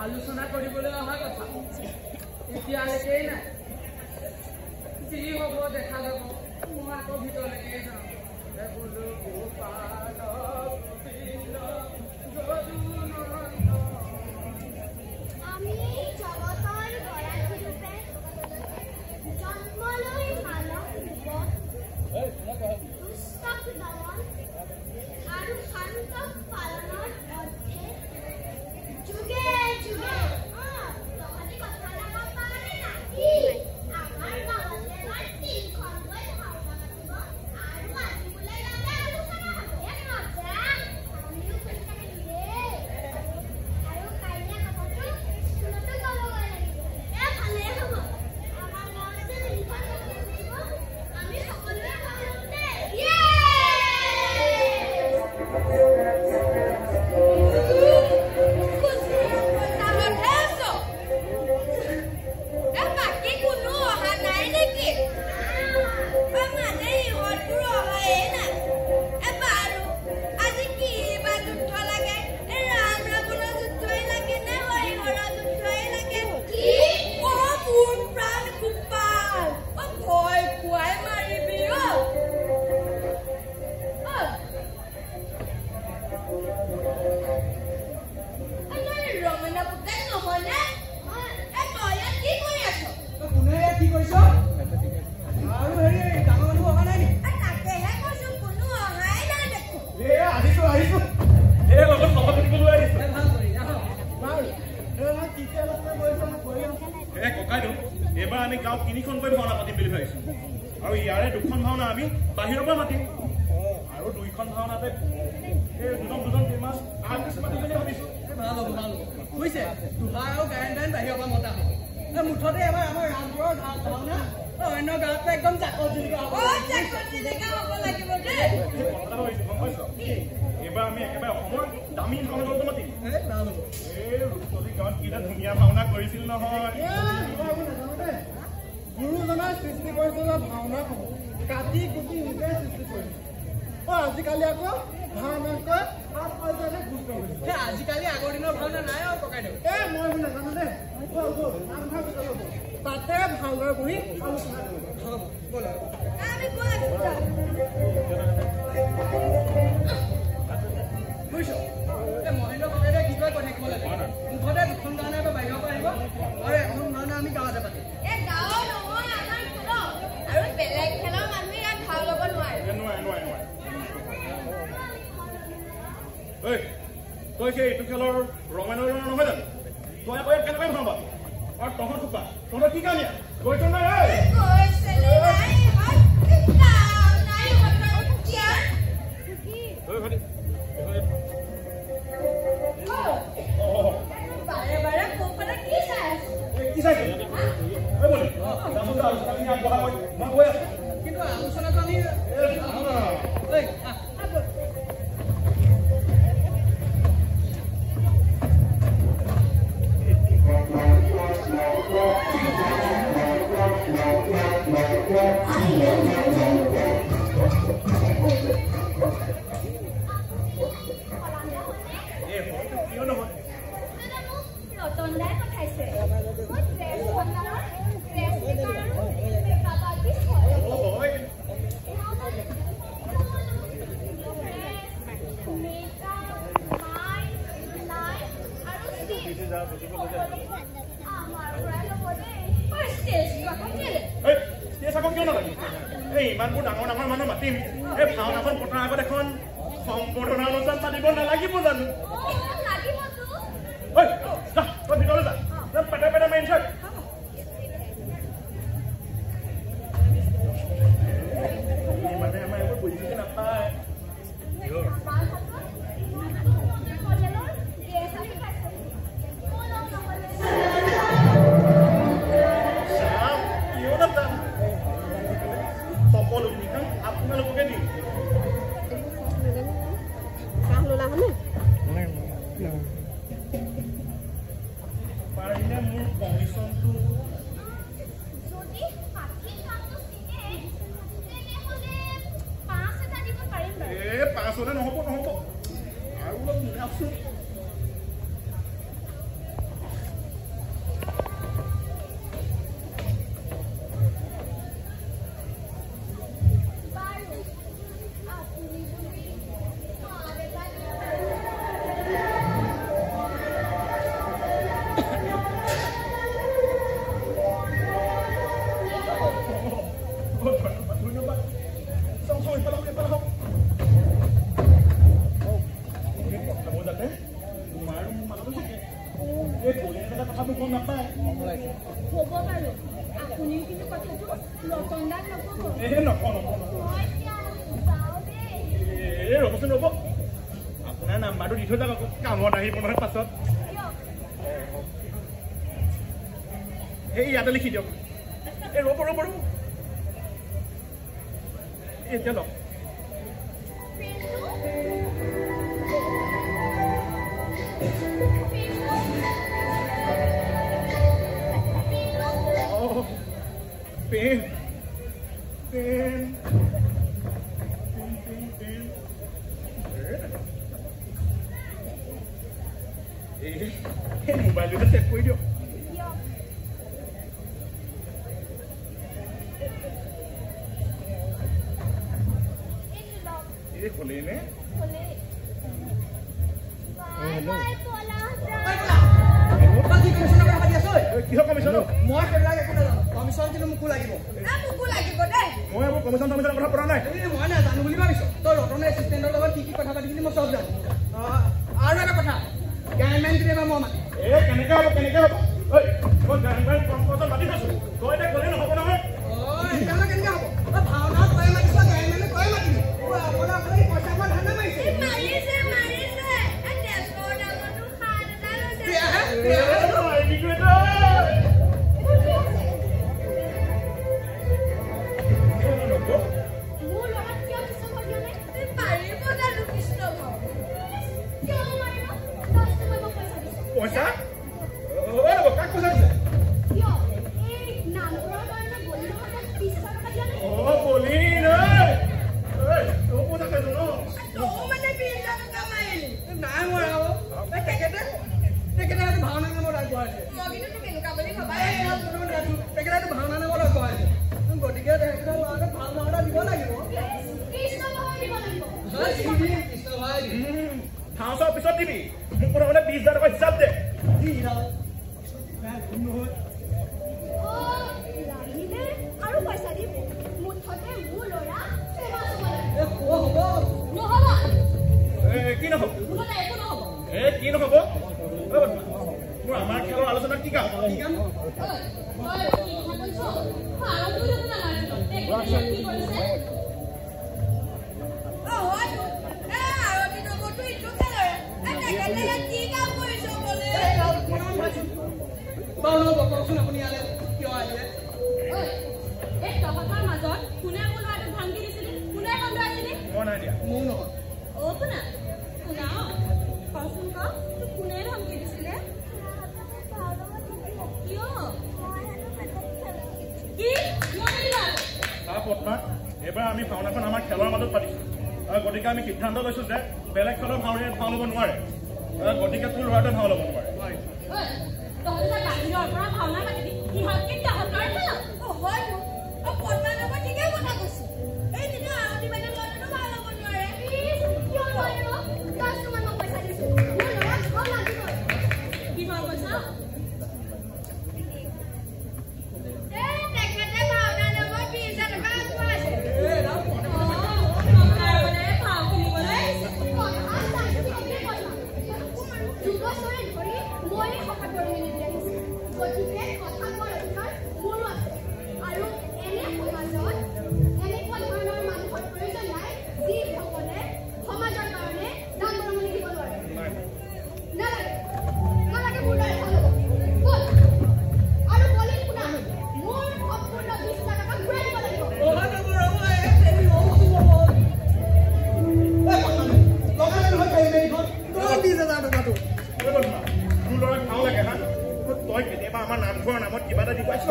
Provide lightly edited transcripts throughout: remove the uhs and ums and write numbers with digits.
আলোচনা কৰিবলৈ অহা কথা এতিয়ালৈকেই নাই যি হ'ব দেখা যাব মই আকৌ ভিতৰলৈকে যাওঁ বোলো গোপাল গোবিন্দ আমি জগতৰ গৰাকী ৰূপে জন্মলৈ মানৱ ৰূপত দুষ্টক দমন আৰু শান্তক পালনৰ অৰ্থে যুগে যুগে তহঁতি কথা নাপাব পাৰে নাকি আমাৰ গাঁৱতে এবাৰ 3খনকৈ ভাওনা পাতিব আৰু আজি বোলে ইয়াতে আলোচনা হ'ব এক মজা আমিও শুনি থাকিম দেই আৰু কাইলৈ কথাটো স্কুলতো ক'বগৈ লাগিব ভালেই হ'ব আমাৰ গাঁৱত যে 3খন পাতিব আমি সকলোৱে ভাগ ল'ম দেই এবাৰ আমি গাঁৱত 3খনকৈ ভাওনা পাতিম বুলি ভাবিছো আৰু ইয়াৰে 2খন ভাওনা আমি বাহিৰৰ পৰা মাতিম আৰু 2খন ভাওনাতে দুজন ফেমাছ আৰ্টিষ্ট মাতিম বুলি ভাবিছো ভাল হ'ব বুজিছে দুহাৰ আৰু গায়ন বাহিৰৰ পৰা মতা হ'ব মুঠতে এবাৰ আমাৰ ৰামপুৰৰ ভাওনা অন্য গাঁৱত একদম জাকত জিলিকা হ'ব লাগিব দেই এবাৰ আমি একেবাৰে অসমৰ দামী ভাওনাটো মাতিম ৰূপচলী গাঁৱত কিটা ধুনীয়া ভাওনা কৰিছিল নহয় গুৰুজনাই সৃষ্টি কৰিছিল ভাওনাসমূহ কাটি কুটি নিজে সৃষ্টি কৰিছিল আজিকালি আকৌ ভাওনাতকৈ গুৰুত্ব কৰিছে আজিকালি আগৰ দিনৰ ভাওনা নাই আৰু ককাইদেউ মই নাজানো দেই তাতে ভাওনাৰ বহি আলোচনা বুজিছ মহেন্দ্ৰ ককাইদেউ কি কয় কৈ থাকিব লাগে মুঠতে 2খন ভাওনা এবাৰ বাহিৰৰ পৰা আহিব আৰু এখন ভাওনা আমি গাঁৱতে পাতিম আৰু বেলেগ খেলৰ মানুহে ইয়াত ভাও ল'ব নোৱাৰে তই সেই এইটো খেলৰ ৰমায়ণৰ নহয় জানো তই আকৌ ইয়াত কেনেকৈ ভাও পাবি আৰু তহঁত খোপা তহঁতৰ কি কাম ইয়াত কৈছ নাই কিন্তু আলোচনাটো আমি ৰতনদাই পঠাইছে ইমানবোৰ ডাঙৰ ডাঙৰ মানুহ মাতিম এই ভাওনাখন পতাৰ আগত এখন সম্বৰ্ধনা অনুষ্ঠান পাতিব নালাগিব জানো ভিতৰলৈ যা পেটে পেটে মাৰি থাক মানে আমাৰ এইবোৰ বুজি নাপায় আপোনালোককে দিম পাৰিলে মোৰ কমিশ্যনটো পাঁচ হলে নহব আৰু অলপ মিলাকচোন গম নাপায় হ'ব বাৰু আপুনিও কিন্তু কথাটো ৰতনদাক নক'ব নকওঁ ৰ'বচোন ৰ'ব আপোনাৰ নাম্বাৰটো দি থৈ যাওক আকৌ কামত আহিব নহয় পাছত এই ইয়াতে লিখি দিয়ক এই ৰ'ব এতিয়া লওক পেন এই মোবাইলটোতে চেক কৰি দিয়ক এই হ'লেই নে কিহৰ কমিশ্যন মই সেইবিলাক একো নাজানো কমিশ্যন কিন্তু মোকো লাগিব দেই মই এইবোৰ কমিশ্যন কথা পঢ়া নাই মই নাজানো বুলি ভাবিছো তই ৰতনৰ এছিষ্টেণ্টৰ লগত কি কথা পাতিছিলি মই চব জানো আৰু এটা কথা গাইডলাইন কেতিয়াবা মই মাতিম কেনেকে হ'ব মই গাইডলাইন কম মাতি থৈছো তই এতিয়া গ'লে নহ'ব নহয় কেনেকে হ'ব তই ভাওনা তই মাতিছ গাইডলাইন তই মাতিবি আপোনাৰ পইচা মই ধান্দা মাৰিছে পইচা কাক পইচা দিছে বলি নাই মৰা তেখেতে ভাওনা নামত আগবঢ়াইছে তেখেতে ভাওনা নামত আগবঢ়াইছে গতিকে তেখেতে ল'ৰাটোক ভাল ভাওনা দিব লাগিব ভাওচাৰ পিছত দিবি মোক প্ৰথমতে 20,000 টকা হিচাপ দে আৰু পইচা দিম মুঠতে মোৰ ল'ৰা কি নহ'ব কি নহ'ব মোৰ আমাৰ খেলৰ আলোচনা কি কাম কওকচোন আপুনি ইয়ালৈ কিয় আহিলে তহঁতৰ মাজত কোনে মোৰ ল'ৰাটোক ভাঙি দিছিলি কোনে কন্দুৱাইছিলি মই নাই দিয়া মোৰ নহয় শুনা কচোন তোক কোনে ধমকি দিছিলে পত্না এইবাৰ আমি ভাওনাখন আমাৰ খেলৰ মাজত পাতিছো গতিকে আমি সিদ্ধান্ত লৈছো যে বেলেগ খেলৰ ভাওৰীয়ে ভাও ল'ব নোৱাৰে গতিকে তোৰ ল'ৰাটোৱে ভাও ল'ব নোৱাৰে তই কেতিয়াবা আমাৰ নামঘৰৰ নামত কিবা এটা দি পাইছ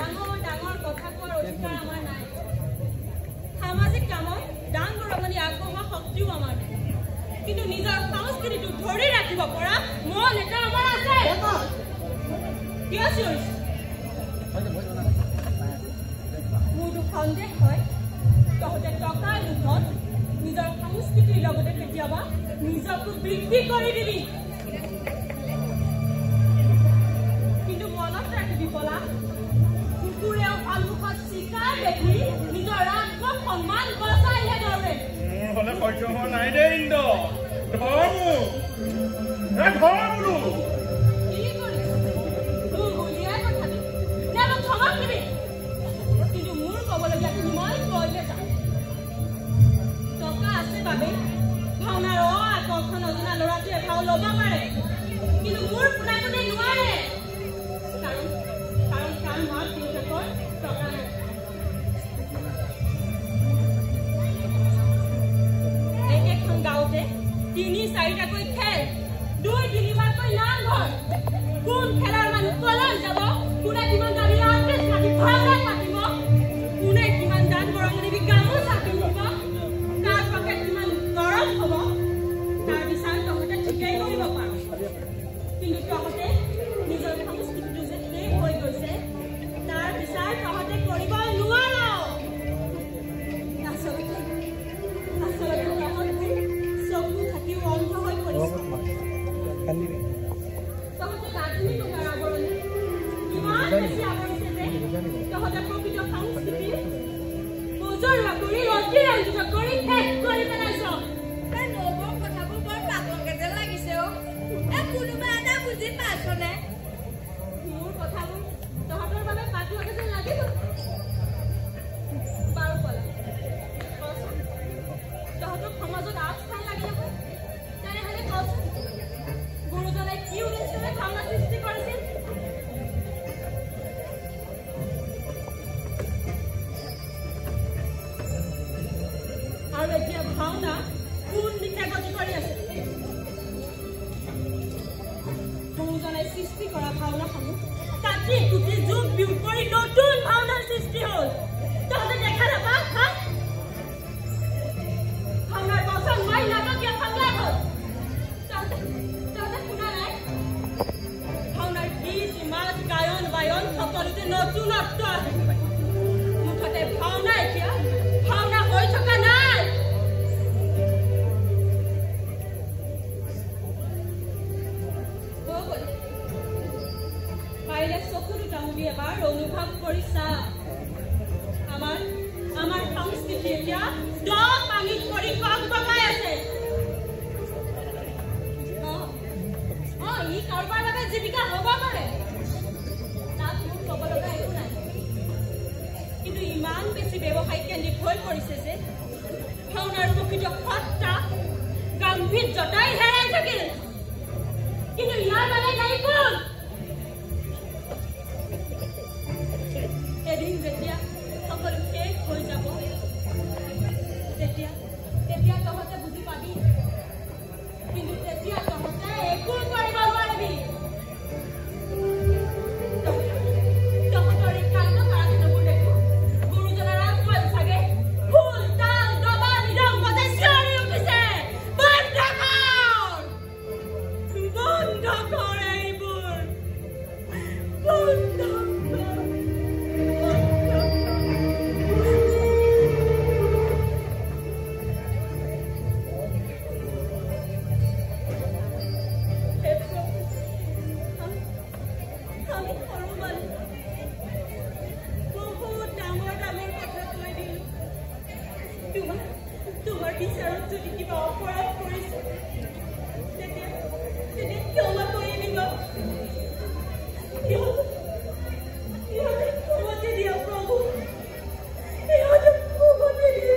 মানুহ ডাঙৰ কথা সামাজিক কামত দান বৰঙণি আগবঢ়োৱা শক্তিও আমাৰ নাই কিন্তু নিজৰ সংস্কৃতিটো ধৰি ৰাখিব পৰা মন এটা আমাৰ আছে মোৰতো সন্দেহ হয় তহঁতে টকাৰ লোভত নিজৰ সংস্কৃতিৰ লগতে কেতিয়াবা নিজকো বিক্ৰী কৰি দিবি কিন্তু মনত ৰাখিবি দেখি নিজৰ ৰাগ সন্মান বচাইহে ধৰে মোৰ হলে সহ্য হোৱা নাই দে ইন্দ ধৰ বোলো কি কৰিছ তোৰ গুলিয়াই কথাটো নে মোক ধমক দিবি কিন্তু মোৰ ক'বলগীয়াখিনি মই কৈয়ে যাম টকা আছে বাবে ভাওনাৰ আকৰ্ষণ নজনা ল'ৰাটোৱে ভাও ল'ব পাৰে কিন্তু মোৰ কোনে কোনে নোৱাৰে কাৰণ মই তিনিটাকৈ টকা নাই একেখন গাঁৱতে ৩-৪টাকৈ খেল ২-৩বাৰকৈ নামঘৰ কোন খেলৰ মানুহ কলৈ যাব কোনে কিমান দাবী আৰ্টিষ্ট মাতি ভাওনা পাতিব কোনে কিমান দান বৰঙণি দি গামোচা পিন্ধিব তাৰ পকেট কিমান গৰম হ'ব তাৰ বিচাৰ তহঁতে ঠিকেই কৰিব পাৰ কিন্তু তহঁতে নিজৰ সংস্কৃতিটো যে শেষ হৈ গৈছে তাৰ বিচাৰ তহঁতে কৰিব নোৱাৰ আচলতে তহঁতে চকু থাকিও অন্ধ হৈ পৰিছে তহঁতে গাঁথনি টকাৰ আৱৰণি ইমান বেছি আৱৰিছে যে তহঁতে প্ৰকৃত সংস্কৃতি মজৰুৱা কৰি অতিৰঞ্জিত কৰি শেষ কৰি পেলাইছ নবৰ কথাবোৰ বৰ পাতলকে যেন লাগিছে কোনোবা এটা বুজি পাইছনে মোৰ কথাবোৰ তহঁতৰ বাবে পাতলকে যেন লাগিব বাৰু কলা তহঁতৰ সমাজত আগস্থান লাগি নহয় তেনেহ'লে কচোন গুৰুজনে কি উদ্দেশ্যৰে ভাওনা সৃষ্টি কৰিছিল আৰু এতিয়া ভাওনা কোন দিশে গতি কৰি আছে গুৰুজনে সৃষ্টি কৰা ভাওনাসমূহ কাটি কুটি যোগ বিয়োগ কৰি নতুন ভাওনাৰ সৃষ্টি হ'ল তহঁতে দেখা নাপা ভাওনাৰ বচন মাৰি নাটকীয় সংলাপ হ'ল তহঁতে শুনা নাই ভাওনাৰ গীত মাত গায়ন বায়ন সকলোতে নতুনত্ব আছে মুঠতে ভাওনা এতিয়া ভাওনা হৈ থকা নাই পাৰিলে চকু দুটা মুদি এবাৰ অনুভৱ কৰি চা আমাৰ সংস্কৃতি এতিয়া পানীত পৰি কক বকাই আছে ই কাৰোবাৰ বাবে জীৱিকা হ'ব পাৰে তাত মোৰ ক'ব লগা একো নাই কিন্তু ইমান বেছি ব্যৱসায়িক কেন্দ্ৰিক হৈ পৰিছে যে ভাওনাৰ প্ৰকৃত সত্তা গাম্ভীৰ্যতাই হেৰাই থাকিল কিন্তু ইয়াৰ মানে নাই কোন এদিন যেতিয়া সকলো শেষ হৈ যাব তেতিয়া তহঁতে বুজি পাবি কিন্তু তেতিয়া তহঁতে একো কৰিব নোৱাৰিবি তহঁতৰ এই কাণ্ড কাৰখানাবোৰ দেখো গুৰুজনাৰ আত্মাই চাগে ফুল তাল দবা নিদম বজাই চিঞৰি উঠিছে বন্ধ কৰ এইবোৰ বন্ধ তোমাৰ বিচাৰত যদি কিবা অপৰাধ কৰিছে তেতিয়া ক্ষমা কৰি দিব ক্ষমতে দিয়া প্ৰভু ক্ষমতে দিয়ে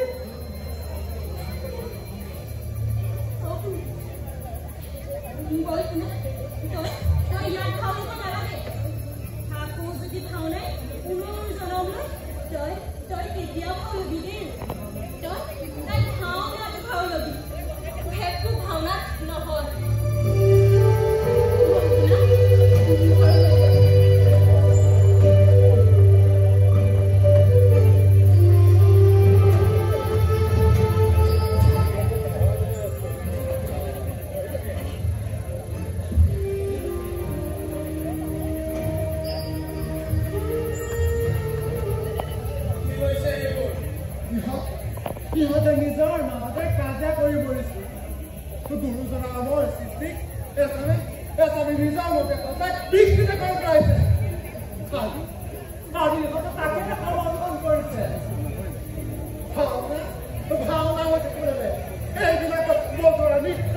তই ইয়াত খাব নালাগে আকৌ যদি খাও নাই পুনৰ জনম তই কেতিয়াও খাবি দেই তই ভাও লবি সেইটো ভাওনাত নহয় ইহঁতে নিজৰ মাজতে কাজিয়া কৰি পৰিছে গুৰুজনাৰ আমাৰ সৃষ্টিক এচামে নিজৰ মতে তাক বিকৃত কৰি পেলাইছে আজি তাকে সমৰ্থন কৰিছে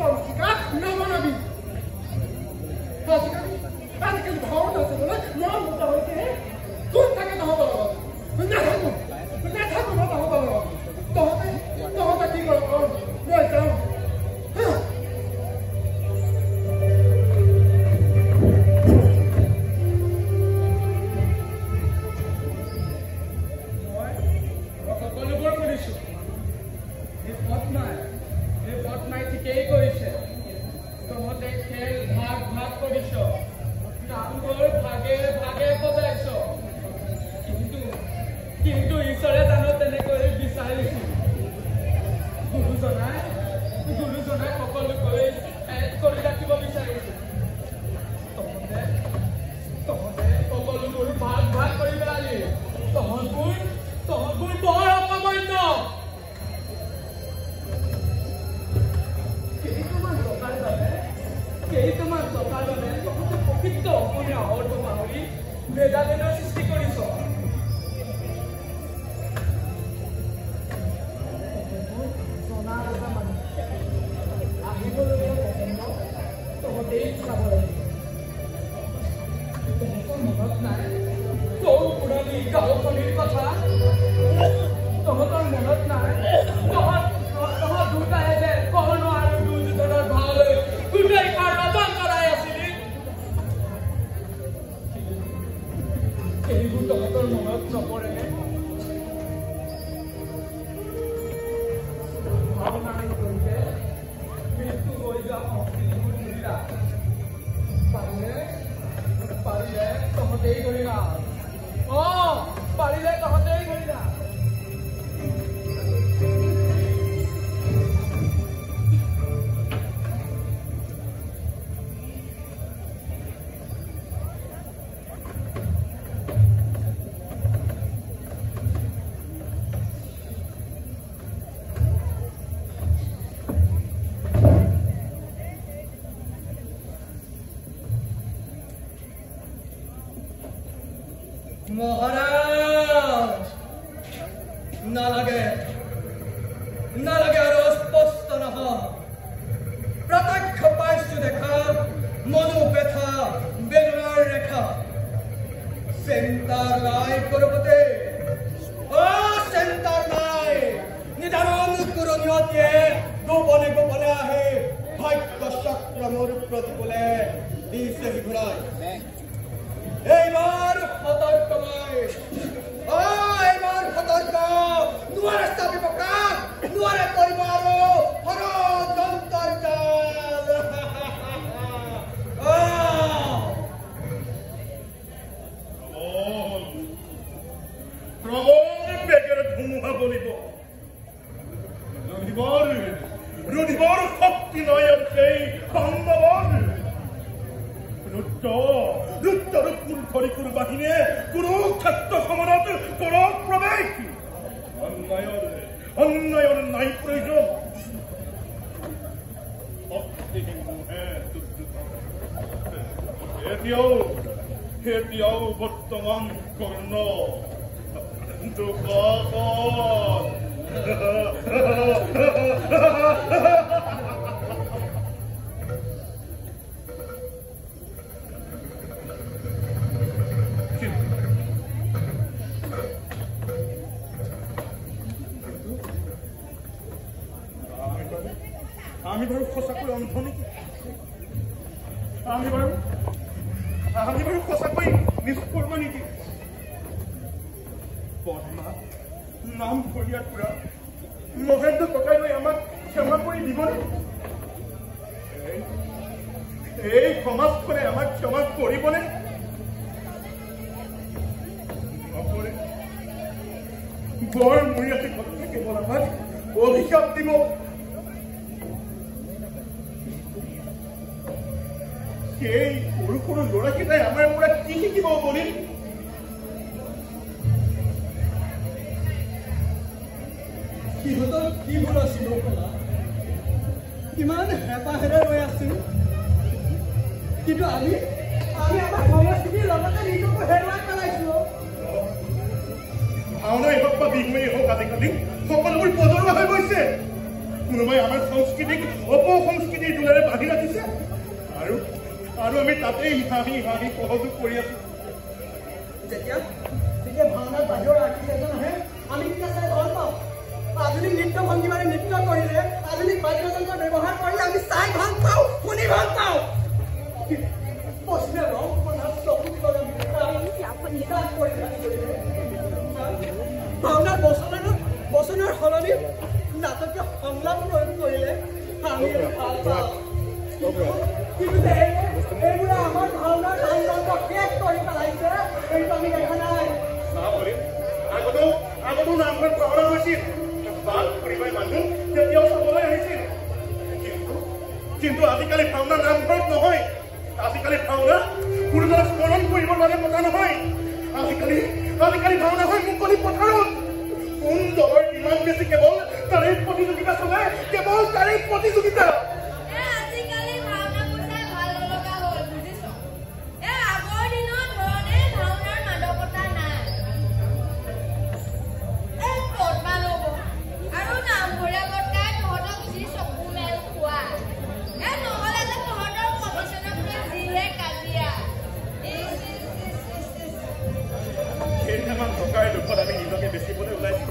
পঞ্চিকা নবনবী আজিকালি ভাওনা চাবলৈ মন মতা হৈছে কোন থাকে তহঁতৰ লগত নাথাকো মই তহঁতৰ লগত তহঁতে কি কৰ মই যাওঁ মহাৰাজ নালাগে আৰু স্পষ্ট নহয় প্ৰত্যক্ষ পাইছো দেখা মনো ব্যথা বেদনাৰ ৰেখা চিন্তাৰ নাই কৰবতে চিন্তাৰ নাই নিদাৰণ কুৰণীয়তে গোপনে গোপনে আহে ভাগ্য চক্ৰ মোৰ প্ৰতিকূলে দিছেহি ঘূৰাই এইবাৰ সতৰ্ক নোৱাৰে চাবি পকা নোৱাৰে কৰিব আৰু ষড়যন্ত্ৰৰ জাল প্ৰবল বেগেৰে ধুমুহা বলিব ৰুধিবৰ শক্তি নাই আৰু সেই বান্ধৱৰ ৰূপ ধৰি কোনো বাহিনীয়ে কোনো ক্ষেত্ৰ সমানত কৰক প্ৰৱেশ অন্যায়ৰ নাই প্ৰয়োজন এতিয়াও বৰ্তমান কৰ্ণ আমি বাৰু সঁচাকৈ অন্ধ নেকি আমি বাৰু সঁচাকৈ নিষ্কৰ্ম নেকি পদ্মা নাম ভৰিয়াত পুৰা মহেন্দ্ৰ ককাইলৈ আমাক ক্ষমা কৰি দিবনে এই সমাজখনে আমাক ক্ষমা কৰিবনে নকৰে বৰ মৰিয়াতে কথা কেৱল আমাক অভিশাপ দিব সেই সৰু সৰু ল'ৰাকেইটাই আমাৰ পৰা কি শিকিব বুলি সিহঁতৰ কি ভুল আছিল কিমান হেঁপাহেৰে ৰৈ আছিল কিন্তু আমি আমাৰ সংস্কৃতিৰ লগতে নিজকে হেৰুৱাই পেলাইছো ভাওনাই হওক বা বিহুৱেই হওক আজিকালি সকলোবোৰ পদৰুৱা হৈ গৈছে কোনোবাই আমাৰ সংস্কৃতিক অপসংস্কৃতি শক্তি দোলেৰে বান্ধি ৰাখিছে আৰু আমি তাতেই হাঁহি হাঁহি সহযোগ কৰি আছো যেতিয়া ভাওনাৰ বাহিৰৰ আৰ্টিষ্ট এজন আহে আমি তেতিয়া চাই ভাল পাওঁ আধুনিক নৃত্য ভংগীমাৰে নৃত্য কৰিলে আধুনিক বাদ্যযন্ত্ৰ ব্যৱহাৰ কৰিলে আমি চাই ভাল পাওঁ শুনি ভাল পাওঁ ভাওনাৰ বচনৰ সলনি নাটকীয় সংলাপ প্ৰয়োগ কৰিলে আমি ভাল পাওঁ কিন্তু এইবোৰে আমাৰ ভাওনাৰ আনন্দ শেষ কৰি পেলাইছে এইটো আমি দেখা নাই আগতো নামঘৰত ভাওনা হৈছিল বাট পৰিবাৰ মানুহ তেতিয়াও চাবলৈ আহিছিল কিন্তু আজিকালি ভাওনা নামঘৰত নহয় আজিকালি ভাওনা গুৰুজনাক স্মৰণ কৰিবৰ বাবে পতা নহয় আজিকালি ভাওনা হয় মুকলি পথাৰত কোন দলৰ ইমান বেছি কেৱল তাৰে প্ৰতিযোগিতা চলে কেৱল তাৰে প্ৰতিযোগিতা আমি নিজকে বেচিবলৈ ওলাইছো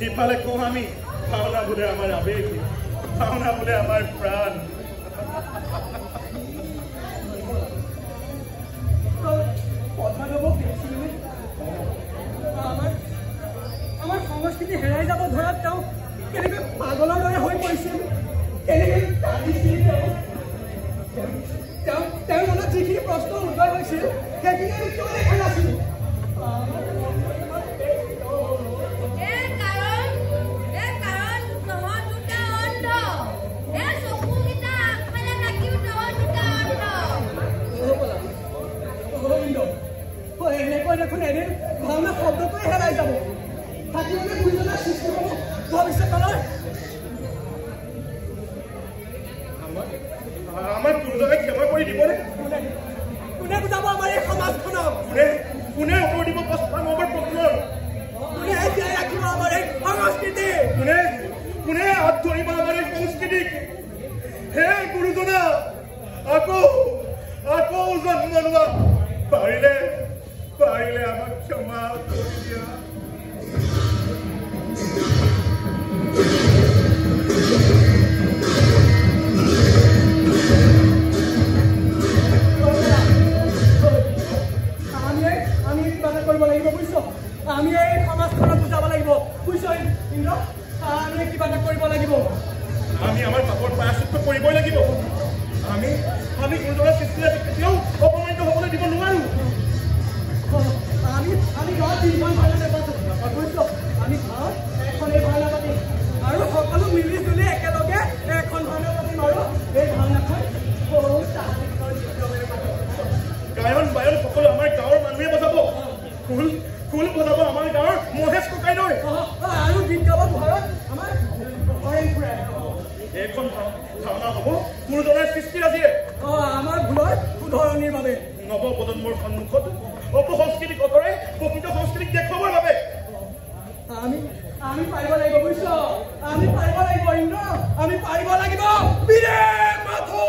ইফালে কওঁ আমি ভাওনা বোলে আমাৰ আবেগ ভাওনা বোলে আমাৰ প্ৰাণ আমাৰ সংস্কৃতি হেৰাই যাব ধৰাত তেওঁ কেনেকৈ পাগলৰ দৰে হৈ পৰিছিল কেনেকৈ কান্দিছিল তেওঁৰ মনত যিখিনি প্ৰশ্ন উদয় হৈছিল সেইখিনি আমি কিয় দেখা নাছিলো দেখোন এদিন ভাওনা শব্দটোৱে হেৰাই যাব থাকিবলৈ দুইজনৰ সৃষ্টি হ'ব ভৱিষ্যতলৈ আমাৰ গুৰুজনাই ক্ষমা কৰি দিবনে কোনে বুজাব আমাৰ এই সমাজখনক কোনে উত্তৰ দিব প্ৰস্তাৱ আমাৰ প্ৰশ্নৰ কোনে জীয়াই ৰাখিব আমাৰ এই সংস্কৃতি কোনে হাত ধৰিব আমাৰ এই সংস্কৃতিক হে গুৰুজনা আকৌ জন্ম লোৱা পাৰিলে আমাক ক্ষমা কৰি দিয়া আমি কিবা এটা কৰিব লাগিব বুজিছ আমি এই সমাজখনক বুজাব লাগিব বুজিছ ইন্দ্ৰ আমি কিবা এটা কৰিব লাগিব আমি আমাৰ পাপৰ প্ৰায়শ্চিত্ত কৰিবই লাগিব আমি গুৰুজনাৰ সৃষ্টিৰে কেতিয়াও অপমানিত হ'বলৈ দিব নোৱাৰো আমি গাঁৱত তিনিখন ভাওনা নাপাতো বুজিছ আমি গাঁৱত এখন এই ভাওনা পাতিম আৰু সকলো মিলি জুলি একেলগে এখন ভাওনা পাতিম আৰু এই ভাওনাখন গায়ন বায়ন সকলো আমাৰ গাঁৱৰ মানুহে বজাব খোল বজাব আমাৰ গাঁৱৰ মহেশ ককাইদেউ আৰু গীত গাব ঘৰত আমাৰ এইখন ভাওনা হ'ব গুৰুজনাৰ সৃষ্টিৰাজিয়ে আমাৰ ভুলৰ শুধৰণিৰ বাবে নৱপ্ৰজন্মৰ সন্মুখত অপসংস্কৃতিক অতৰাই প্ৰকৃত সংস্কৃতিক দেখুৱাবৰ বাবে আমি পাৰিব লাগিব বুজিছ আমি পাৰিব লাগিব ইন্দ্ৰ আমি পাৰিব লাগিব বীৰে মাথো